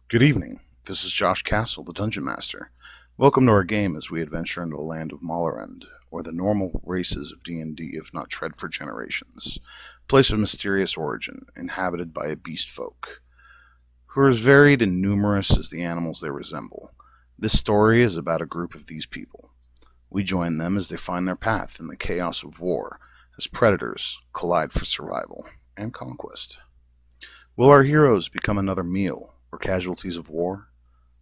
Good evening. This is Josh Castle, the Dungeon Master. Welcome to our game as we adventure into the land of Mallarend, or the normal races of D&D if not tread for generations. A place of mysterious origin, inhabited by a beast folk, who are as varied and numerous as the animals they resemble. This story is about a group of these people. We join them as they find their path in the chaos of war, as predators collide for survival and conquest. Will our heroes become another meal or casualties of war,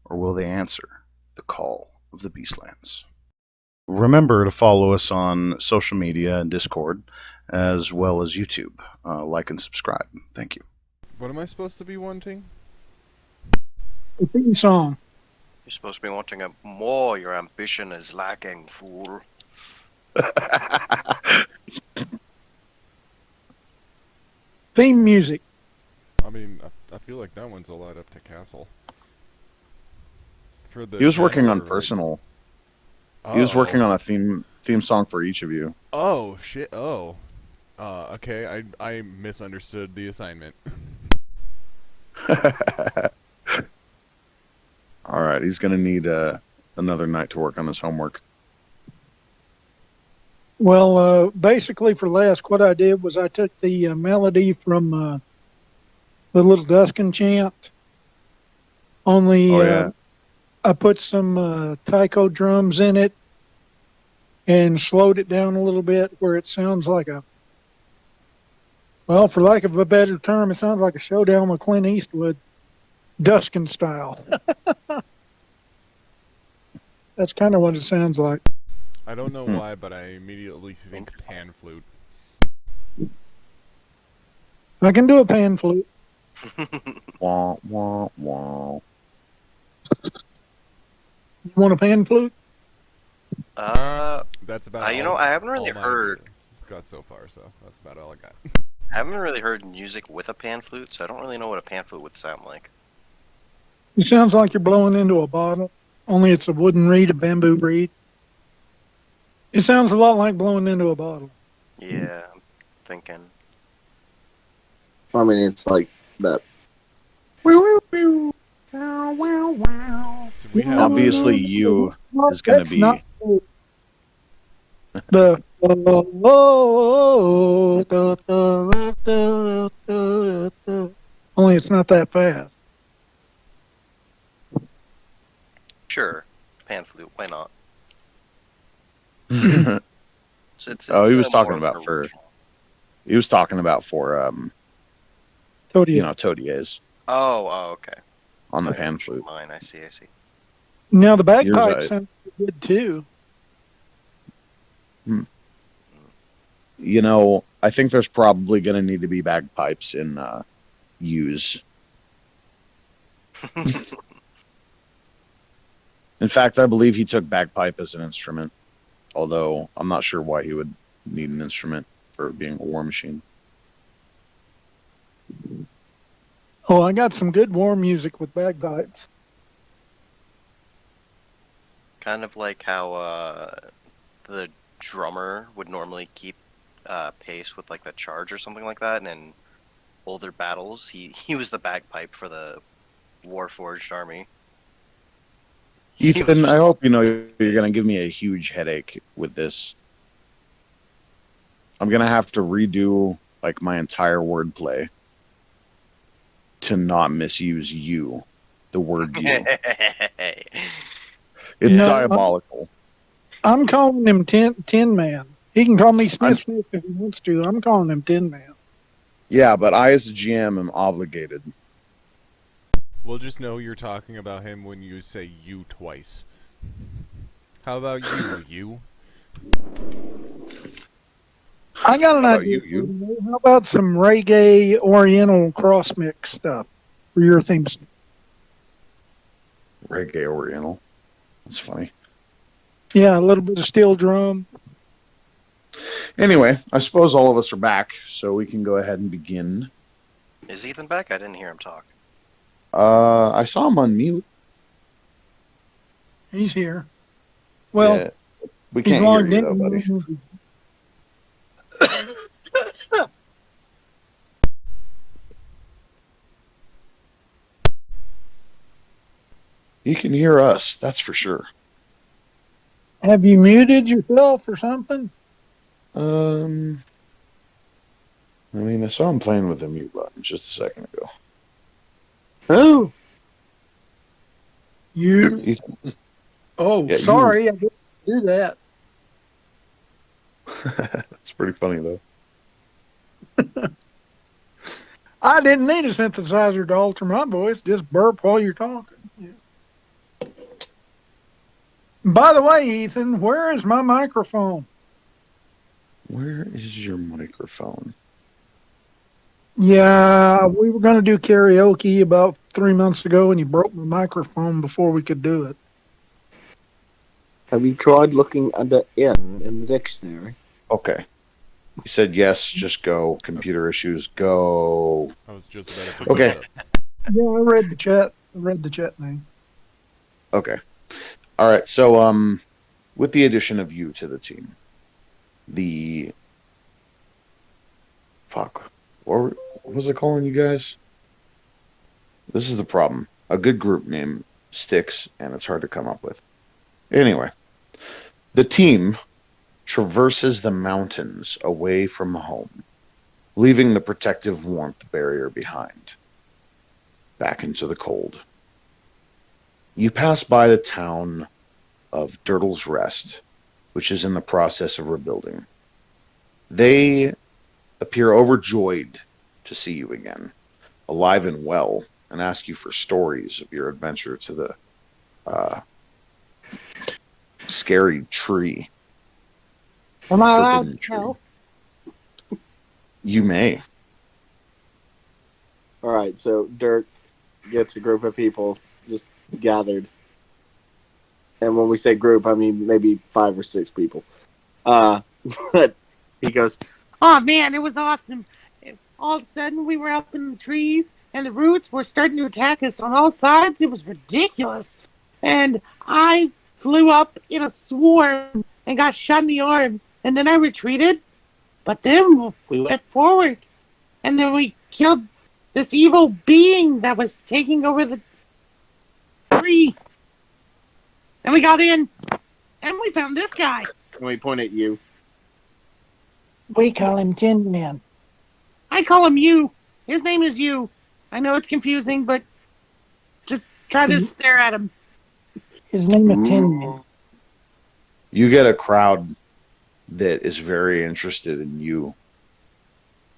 or will they answer the call of the Beastlands? Remember to follow us on social media and Discord, as well as YouTube. Like and subscribe. Thank you. What am I supposed to be wanting? The theme song. You're supposed to be wanting it more. Your ambition is lacking, fool. Theme music. I mean, I feel like that one's a lot up to Castle. For the He was working channel, on or, like- personal. Oh. He was working on a theme song for each of you. Oh shit! Oh, okay. I misunderstood the assignment. All right, he's gonna need another night to work on his homework. Well, basically for Lask, what I did was I took the melody from the Little Duskin chant. Only Oh yeah, I put some taiko drums in it and slowed it down a little bit where it sounds like well, for lack of a better term, it sounds like a showdown with Clint Eastwood, Duskin style. That's kind of what it sounds like. I don't know why, but I immediately think pan flute. I can do a pan flute. wah wah wah. You want a pan flute? That's about. You all, know, I haven't really all my heard. got so far, so that's about all I got. I haven't really heard music with a pan flute, so I don't really know what a pan flute would sound like. It sounds like you're blowing into a bottle, only it's a wooden reed, a bamboo reed. It sounds a lot like blowing into a bottle. Yeah, I'm thinking. I mean, it's like that. So we have Obviously, you is gonna That's be. not the only it's not that fast. Sure, pan flute. Why not? It's Oh, he was more talking about for. original. He was talking about for Told you. Todiers Oh, okay. on the pan flute. Mine. I see. Now the Yours, bagpipes sound good too. You know, I think there's probably gonna need to be bagpipes in use. In fact, I believe he took bagpipe as an instrument, although I'm not sure why he would need an instrument for being a war machine. Oh, I got some good war music with bagpipes. Kind of like how the drummer would normally keep pace with like the charge or something like that, and in older battles, he was the bagpipe for the Warforged army. He was Ethan, just- I hope you know you're gonna give me a huge headache with this. I'm gonna have to redo like my entire wordplay to not misuse you, the word you. It's No, diabolical. I'm calling him Tin Man. He can call me Sniff Sniff if he wants to. I'm calling him Tin Man. Yeah, but I as a GM am obligated. We'll just know you're talking about him when you say you twice. How about you? I got an How about idea. you? How about some reggae Oriental cross mix stuff for your themes? Reggae Oriental. That's funny. Yeah, a little bit of steel drum. Anyway, I suppose all of us are back, so we can go ahead and begin. Is Ethan back? I didn't hear him talk. I saw him on mute. He's here. Well, Yeah, we he's can't hear logged you in. though, buddy. You can hear us, that's for sure. Have you muted yourself or something? I mean, I saw him playing with the mute button just a second ago. Oh, You. Ethan, Oh, yeah, sorry, I didn't do that. That's pretty funny though. I didn't need a synthesizer to alter my voice. Just burp while you're talking. Yeah. By the way, Ethan, where is my microphone? Where is your microphone? Yeah, we were going to do karaoke about 3 months ago, and you broke my microphone before we could do it. have you tried looking under in the dictionary? Okay. You said yes, just go. Computer issues, go. I was just about to pick Okay. this up. Yeah, I read the chat. I read the chat name. Okay. All right. So, with the addition of you to the team, the fuck, what was I calling you guys? This is the problem. A good group name sticks, and it's hard to come up with. Anyway, the team traverses the mountains away from home, leaving the protective warmth barrier behind, back into the cold. You pass by the town of Dirtle's Rest, which is in the process of rebuilding. They appear overjoyed to see you again, alive and well, and ask you for stories of your adventure to the scary tree. Am I allowed Forbidden to tree. know? You may. All right, so Dirk gets a group of people just gathered, and when we say group, I mean maybe 5 or 6 people. But he goes, Oh man, it was awesome. All of a sudden, we were up in the trees, and the roots were starting to attack us on all sides. It was ridiculous. And I flew up in a swarm and got shot in the arm, and then I retreated. But then we went forward, and then we killed this evil being that was taking over the tree. And we got in, and we found this guy. and we point at you. We call him Tin Man. I call him you. His name is you. I know it's confusing, but just try to stare at him. His name is Tin Man. You get a crowd that is very interested in you.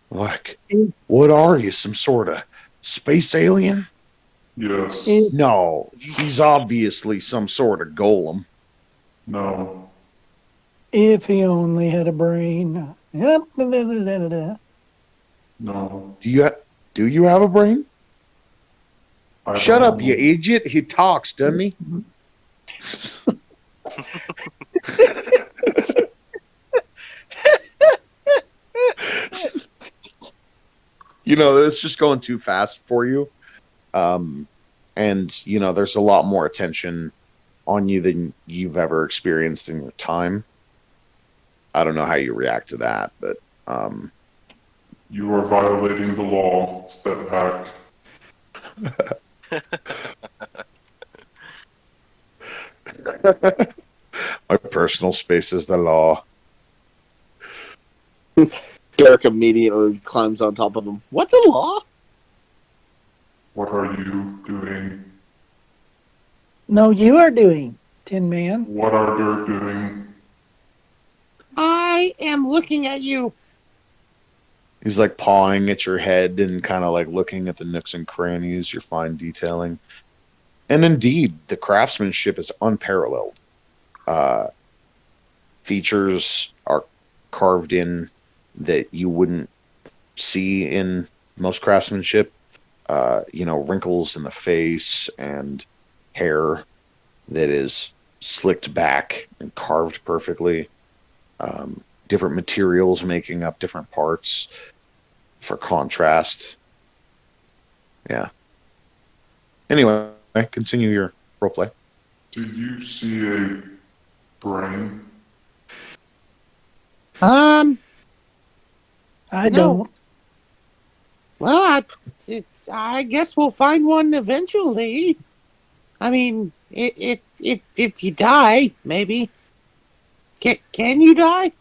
Like, what are you, some sort of space alien? Yes. No, he's obviously some sort of golem. No. If he only had a brain. No. Do you have a brain? I Shut don't up, you know. idiot. He talks, doesn't he? You know, it's just going too fast for you. And, you know, there's a lot more attention on you than you've ever experienced in your time. I don't know how you react to that, but You are violating the law. Step back. my personal space is the law. Dirk immediately climbs on top of him. What's a law? What are you doing? No, you are doing, Tin Man. What are Dirk doing? I am looking at you. He's like pawing at your head and kind of like looking at the nooks and crannies, your fine detailing. And indeed, the craftsmanship is unparalleled. Features are carved in that you wouldn't see in most craftsmanship. You know, wrinkles in the face and hair that is slicked back and carved perfectly. Different materials making up different parts for contrast. Yeah. Anyway, continue your roleplay. Do you see a brain? I No. don't. Well, I guess we'll find one eventually. I mean, If you die, maybe. Can you die?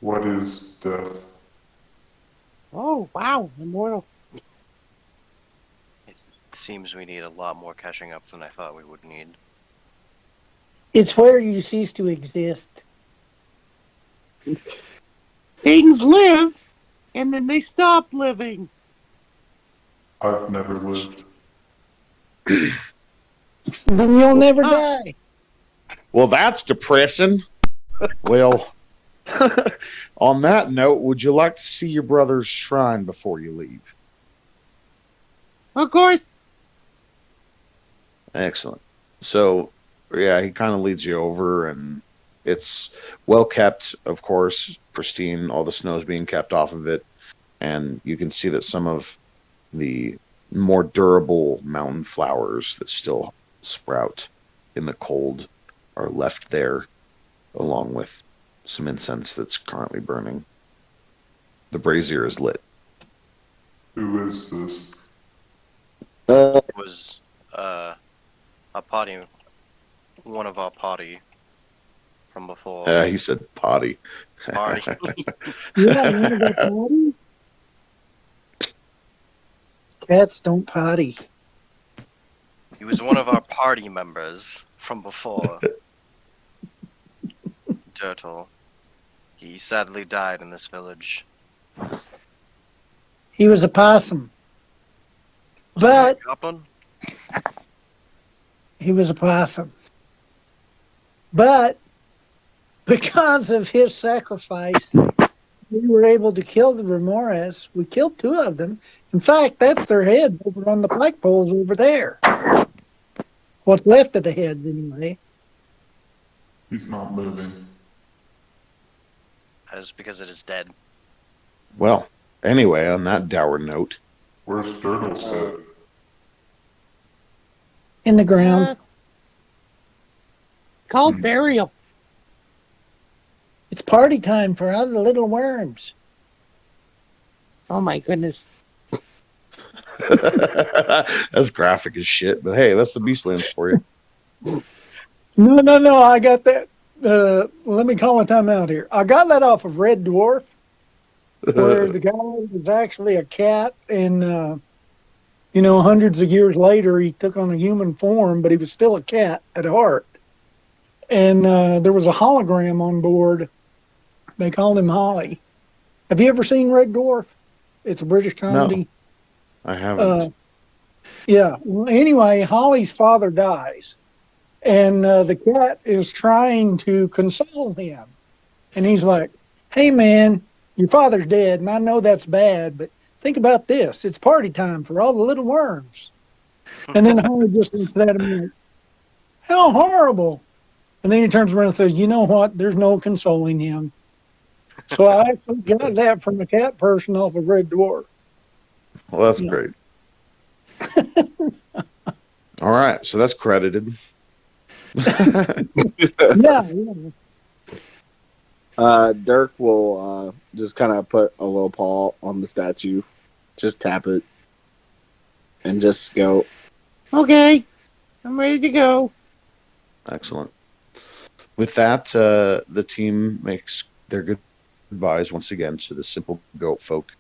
What is death? Oh wow, immortal. It seems we need a lot more catching up than I thought we would need. It's where you cease to exist. Things live, and then they stop living. I've never lived. Then you'll never Ah. die. Well, that's depressing. Well, on that note, would you like to see your brother's shrine before you leave? Of course. Excellent. So, yeah, he kind of leads you over, and it's well kept, of course, pristine. All the snow's being kept off of it, and you can see that some of the more durable mountain flowers that still sprout in the cold are left there, along with some incense that's currently burning. The brazier is lit. Who is this? It was a party, one of our party from before. He said potty. Party. Yeah, one of the potty. Cats don't potty. He was one of our party members from before. Turtle. He sadly died in this village. He was a possum. Was he a But goblin? he was a possum. But because of his sacrifice, we were able to kill the remores. We killed 2 of them. In fact, that's their head over on the pike poles over there. What's left of the heads, anyway. He's not moving. That is because it is dead. Well, anyway, on that dour note, Where's Dirtle's head? In the ground. Called burial. It's party time for all the little worms. Oh my goodness. that's graphic as shit, but hey, that's the Beastlands for you. No, I got that. Let me call a time out here. I got that off of Red Dwarf, where the guy was actually a cat, and hundreds of years later he took on a human form, but he was still a cat at heart. And there was a hologram on board. They called him Holly. Have you ever seen Red Dwarf? It's a British comedy. No, I haven't. Yeah. Well, anyway, Holly's father dies, and the cat is trying to console him. And he's like, "Hey, man, your father's dead, and I know that's bad, but think about this. It's party time for all the little worms." And then Holly just looks at him like, "How horrible." And then he turns around and says, "You know what? There's no consoling him." So I actually got that from a cat person off of Red Dwarf. Well, that's great. All right, so that's credited. Yeah. Dirk will just kind of put a little paw on the statue, just tap it, and just go, Okay, I'm ready to go. Excellent. With that, the team makes their goodbyes once again to the simple goat folk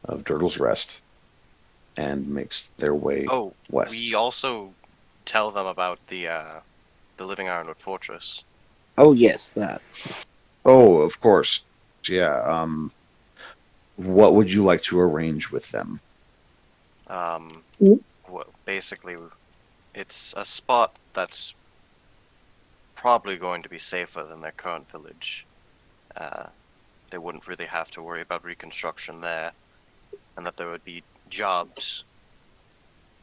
of Dirtle's Rest and makes their way west. We also tell them about the Living Ironwood Fortress. oh, yes, that. Oh, of course. Yeah. What would you like to arrange with them? Basically, it's a spot that's probably going to be safer than their current village. They wouldn't really have to worry about reconstruction there, and that there would be jobs,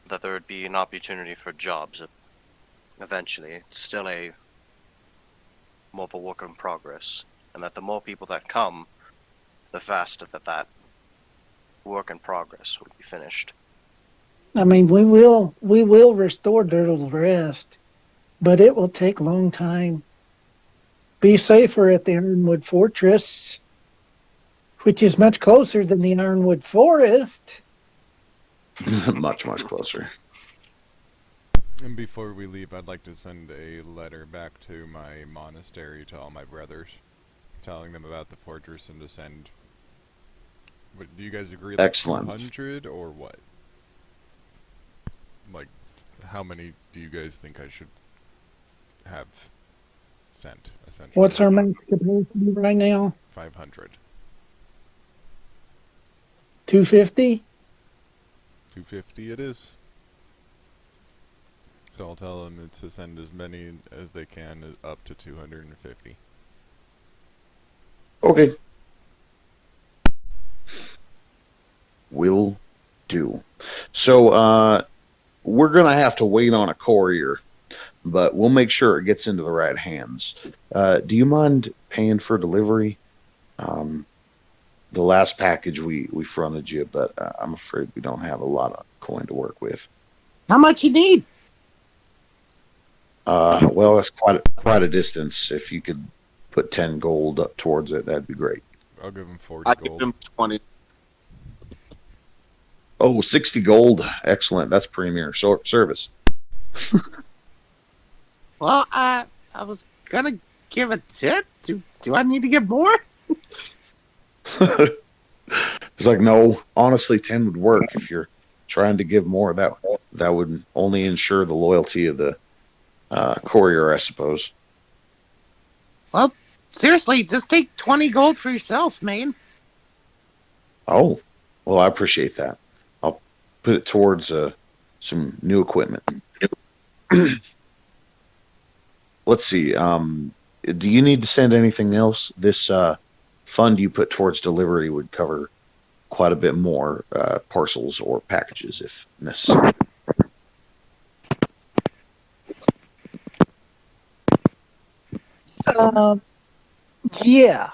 that there would be an opportunity for jobs eventually. It's still more of a work in progress, and that the more people that come, the faster that work in progress will be finished. I mean, we will restore Dirtle's Rest, but it will take a long time. Be safer at the Ironwood Fortress, which is much closer than the Ironwood Forest. Much, much closer. And before we leave, I'd like to send a letter back to my monastery to all my brothers, telling them about the fortress and to send. But do you guys agree, like Excellent. 200 or what? Like, how many do you guys think I should have sent? Essentially, What's our max capacity right now? 500, 250? 250. It is. So I'll tell them it's to send as many as they can, up to 250. Okay. Will do. So we're gonna have to wait on a courier, but we'll make sure it gets into the right hands. Do you mind paying for delivery? The last package we fronted you, but I'm afraid we don't have a lot of coin to work with. How much you need? Well, that's quite a distance. If you could put 10 gold up towards it, that'd be great. I'll give him 40 I gold. give him 20. Oh, 60 gold. Excellent. That's premier service. Well, I was gonna give a tip. Do I need to give more? It's like, no, honestly, 10 would work. If you're trying to give more, that would only ensure the loyalty of the courier, I suppose. Well, seriously, just take 20 gold for yourself, man. Oh, well, I appreciate that. I'll put it towards some new equipment. Let's see. Do you need to send anything else? This fund you put towards delivery would cover quite a bit more parcels or packages if necessary. Yeah.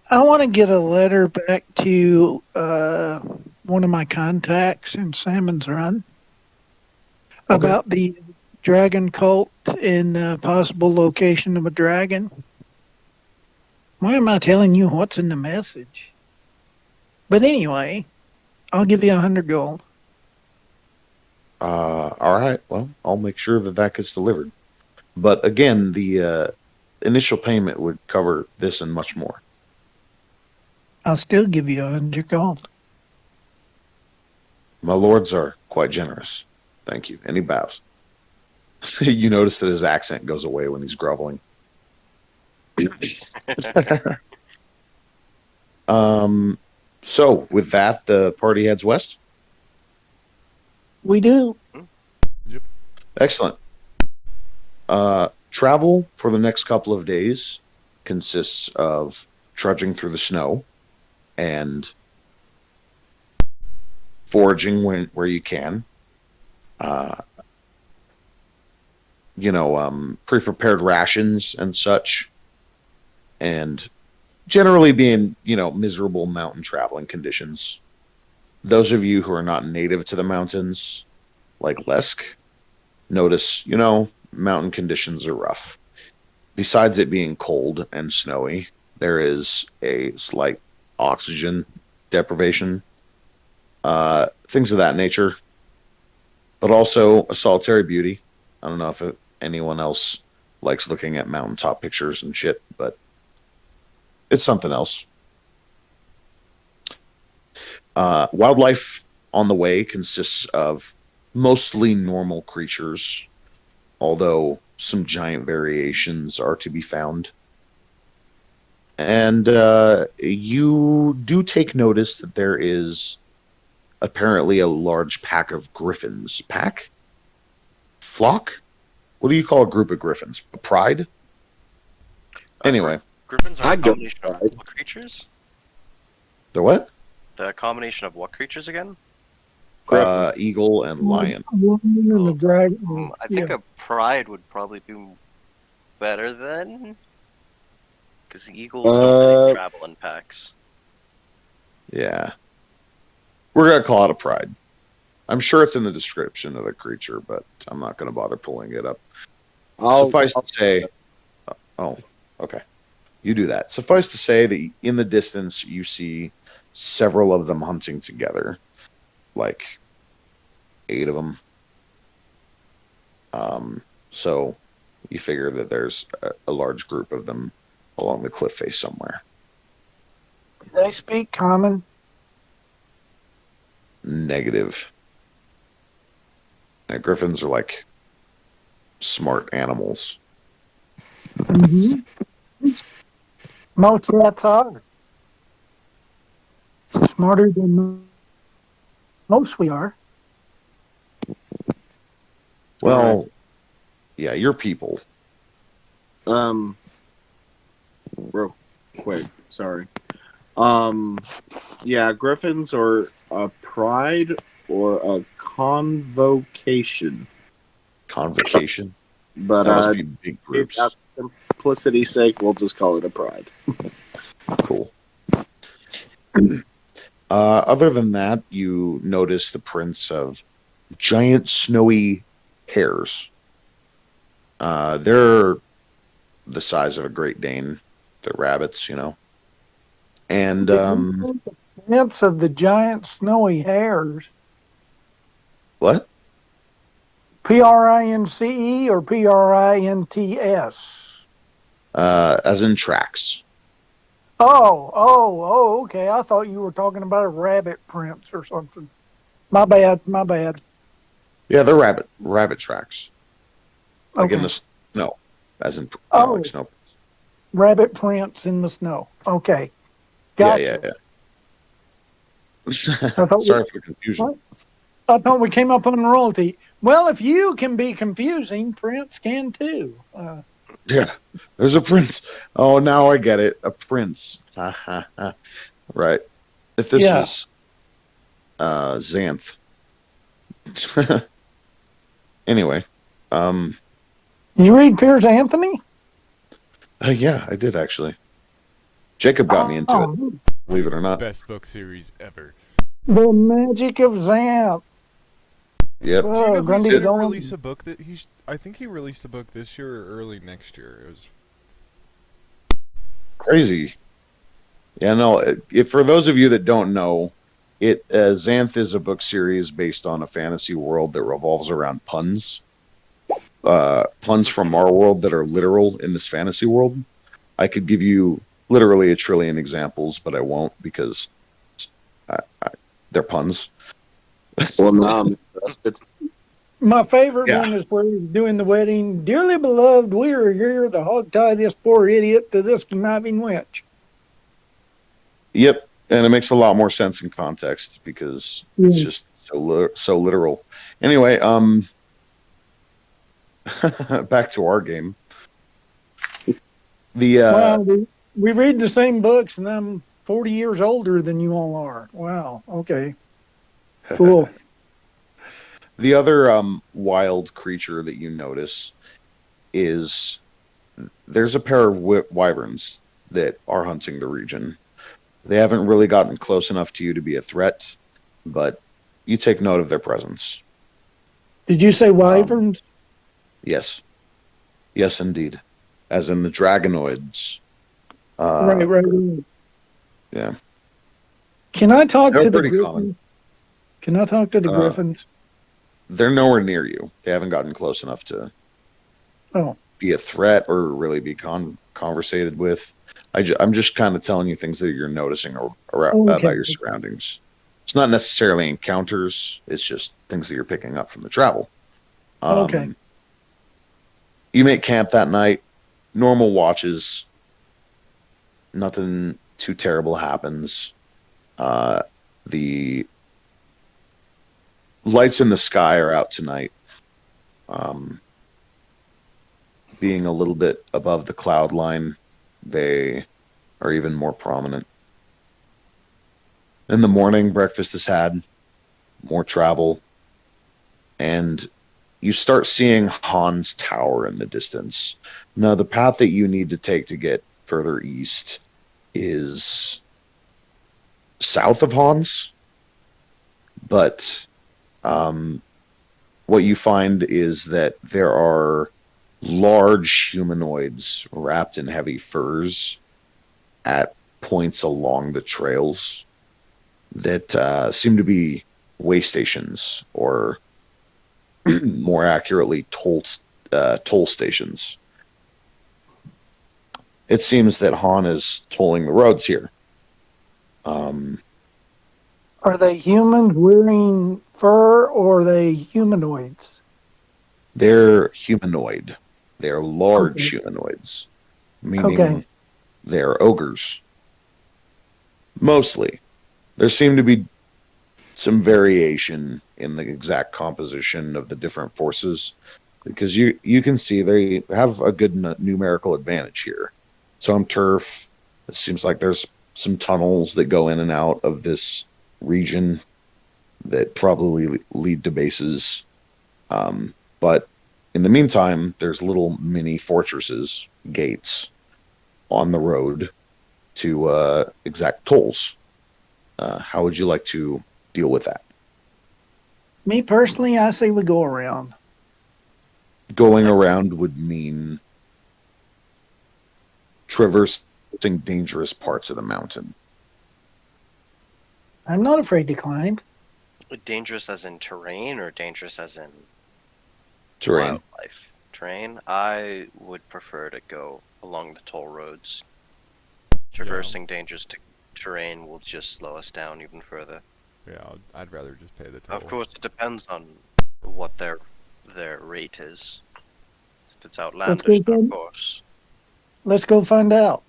I want to get a letter back to one of my contacts in Salmon's Run about the dragon cult and the possible location of a dragon. Why am I telling you what's in the message? But anyway, I'll give you 100 gold. All right. Well, I'll make sure that gets delivered. But again, the initial payment would cover this and much more. I'll still give you 100 gold. My lords are quite generous. Thank you. And he bows. You notice that his accent goes away when he's groveling. So with that, the party heads west. We do. Yep. Excellent. Travel for the next couple of days consists of trudging through the snow and foraging where you can. Pre-prepared rations and such, and generally being, miserable mountain traveling conditions. Those of you who are not native to the mountains, like Lesk, notice, mountain conditions are rough. Besides it being cold and snowy, there is a slight oxygen deprivation, things of that nature, but also a solitary beauty. I don't know if anyone else likes looking at mountaintop pictures and shit, but it's something else. Wildlife on the way consists of mostly normal creatures, although some giant variations are to be found. And you do take notice that there is apparently a large pack of griffins. Pack? Flock? What do you call a group of griffins? A pride? Anyway. Griffins are a I'd go combination of pride. what creatures? The what? The combination of what creatures again? Griffin. Eagle and lion. Woman and the dragon. I think a pride would probably do better then. Because eagles don't really travel in packs. Yeah. We're going to call it a pride. I'm sure it's in the description of the creature, but I'm not going to bother pulling it up. Suffice to say... Oh, okay. You do that. Suffice to say that in the distance, you see several of them hunting together. Like 8 of them. So you figure that there's a large group of them along the cliff face somewhere. They speak common. Negative. Now, griffins are like smart animals. Mm-hmm. Most cats are smarter than most we are. Well, yeah, you're people. Real quick, sorry. Yeah, griffins are a pride or a convocation, Convocation. but That must be big out groups. of simplicity's sake, we'll just call it a pride. Cool. Other than that, you notice the prints of giant snowy hares. They're the size of a Great Dane. They're rabbits, you know. And Did you think the prints of the giant snowy hares, what? Prince or Prints? As in tracks. Okay. I thought you were talking about a rabbit prince or something. My bad. Yeah, they're rabbit tracks. Like in Okay. the snow, as in like Oh, snow. rabbit prints in the snow. Okay. Yeah, yeah, Gotcha. yeah. I thought we, Sorry for the confusion. what? I thought we came up on royalty. Well, if you can be confusing, Prince can too. Yeah, there's a prince. Oh, now I get it. A prince. Ha ha ha. Right. If this Yeah. was Xanth. Anyway, um, You read Piers Anthony? yeah, I did actually. Jacob got me into it, Oh, believe it or not. Best book series ever. the magic of Xanth. Yep. Do you know Grundy he's Did- gonna Golem. release a book that he's? I think he released a book this year or early next year. It was Crazy. Yeah, no. If for those of you that don't know, Xanth is a book series based on a fantasy world that revolves around puns. Puns from our world that are literal in this fantasy world. I could give you literally a trillion examples, but I won't because they're puns. Well, now I'm interested. My favorite Yeah. one is where he's doing the wedding. Dearly beloved, we are here to hog tie this poor idiot to this conniving witch. Yep, and it makes a lot more sense in context because it's just so literal. Anyway, back to our game. The Wow, we read the same books, and I'm 40 years older than you all are. Wow. Okay. Cool. the other wild creature that you notice is there's a pair of wyverns that are hunting the region. They haven't really gotten close enough to you to be a threat, but you take note of their presence. Did you say wyverns? Yes. Yes, indeed. As in the dragonoids. Right. Yeah. Can I talk They're to the pretty griffins? common. Can I talk to the griffins? They're nowhere near you. They haven't gotten close enough to Oh, be a threat or really be conversated with. I'm just kind of telling you things that you're noticing okay. about your surroundings. It's not necessarily encounters. It's just things that you're picking up from the travel. Okay. You make camp that night. Normal watches. Nothing too terrible happens. The lights in the sky are out tonight. Being a little bit above the cloud line, they are even more prominent. In the morning, breakfast is had, more travel, and you start seeing Han's Tower in the distance. Now, the path that you need to take to get further east is south of Hans, but what you find is that there are large humanoids wrapped in heavy furs at points along the trails that seem to be way stations or more accurately, toll stations. It seems that Han is tolling the roads here. Are they humans wearing fur, or are they humanoids? They're humanoid. They're large Okay. humanoids, Okay. meaning they're ogres. Mostly. There seem to be some variation in the exact composition of the different forces, because you can see they have a good numerical advantage here. Some turf. It seems like there's some tunnels that go in and out of this region that probably lead to bases. But in the meantime, there's little mini fortresses, gates on the road to exact tolls. How would you like to deal with that? Me personally, I say we go around. Going around would mean traversing dangerous parts of the mountain. I'm not afraid to climb. Dangerous as in terrain or dangerous as in Terrain. wildlife? Terrain? I would prefer to go along the toll roads. Traversing dangerous terrain will just slow us down even further. Yeah, I'd rather just pay the toll. Of course, it depends on what their rate is. If it's outlandish, then of course. Let's go find out.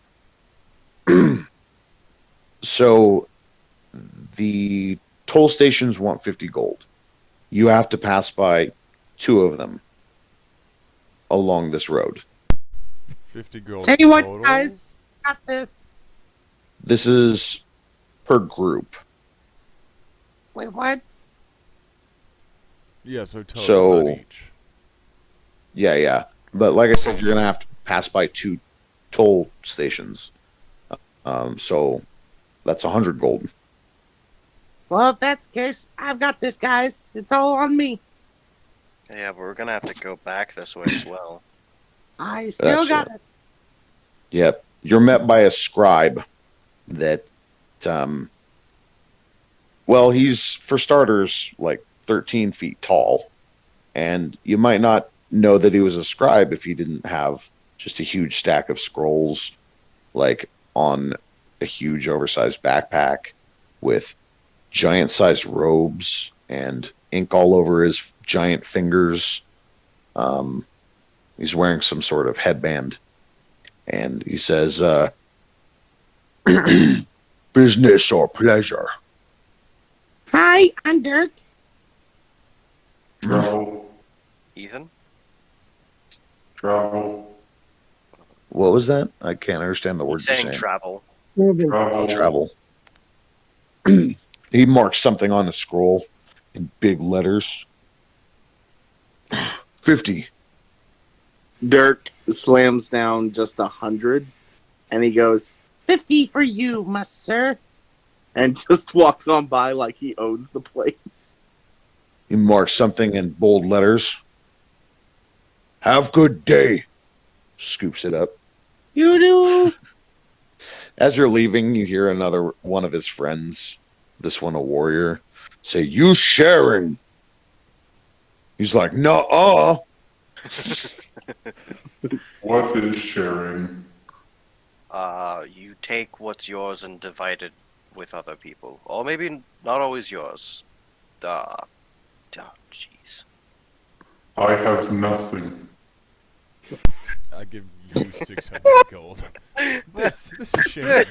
So the toll stations want 50 gold. You have to pass by 2 of them along this road. 50 gold Tell you what, total? guys, got this. This is per group. Wait, what? Yeah, so total, So- not each. Yeah. But like I said, you're going to have to pass by 2 toll stations. So that's 100 gold. Well, if that's the case, I've got this, guys. It's all on me. Yeah, but we're gonna have to go back this way as well. I still got it. Yep. You're met by a scribe that, well, he's, for starters, like 13 feet tall. And you might not know that he was a scribe if he didn't have just a huge stack of scrolls, like on a huge oversized backpack with giant sized robes and ink all over his giant fingers. He's wearing some sort of headband. And he says, business or pleasure? Hi, I'm Dirk. Travel, Ethan? travel, What was that? I can't understand the He's words you're saying saying. travel. travel. He marks something on the scroll in big letters. 50. Dirk slams down just 100, and he goes 50 for you, must sir. and just walks on by like he owns the place. He marks something in bold letters. Have good day. Scoops it up. You do. As you're leaving, you hear another one of his friends, this one a warrior, say, "You sharing?" He's like, "No." What is sharing? You take what's yours and divide it with other people. Or maybe not always yours. Jeez. I have nothing. I give you 600 gold. This is shame.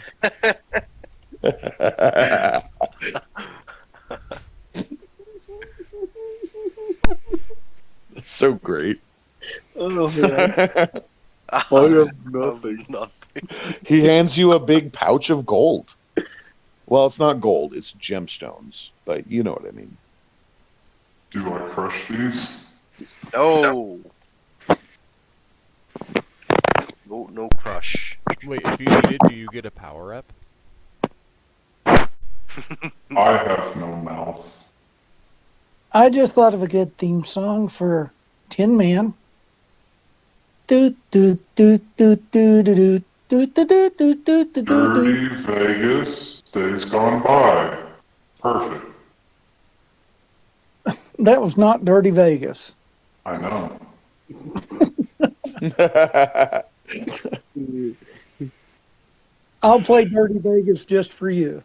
That's so great. Oh, man. I have nothing. Nothing. He hands you a big pouch of gold. Well, it's not gold, it's gemstones, but you know what I mean. Do I crush these? No. No crush. Wait, if you eat it, do you get a power up? I have no mouth. I just thought of a good theme song for Tin Man. Do do do do do do do do do do do do do. Dirty Vegas, days gone by. Perfect. That was not Dirty Vegas. I know. I'll play Dirty Vegas just for you.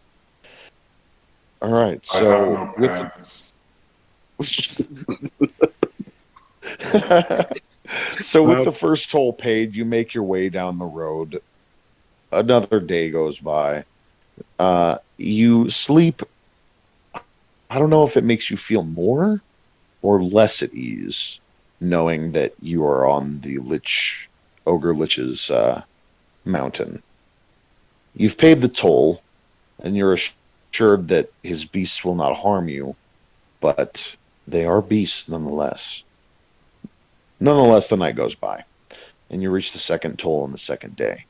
All right. I have So no with pants. so with the first toll paid, you make your way down the road. Another day goes by. You sleep. I don't know if it makes you feel more or less at ease, knowing that you are on the Ogre Lich's mountain. You've paid the toll, and you're assured that his beasts will not harm you, but they are beasts nonetheless. Nonetheless, the night goes by, and you reach the second toll on the second day.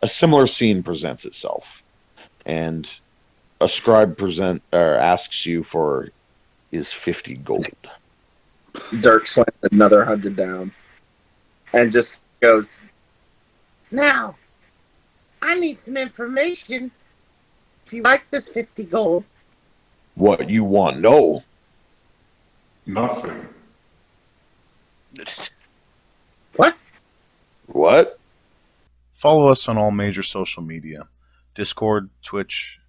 A similar scene presents itself, and a scribe asks you for is 50 gold. Dirk slams another 100 down and just goes, Now, I need some information. If you like this 50 gold, What you want? No. Nothing. what? What? Follow us on all major social media, Discord, Twitch,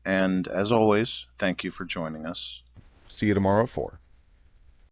and as always, thank you for joining us. See you tomorrow at 4.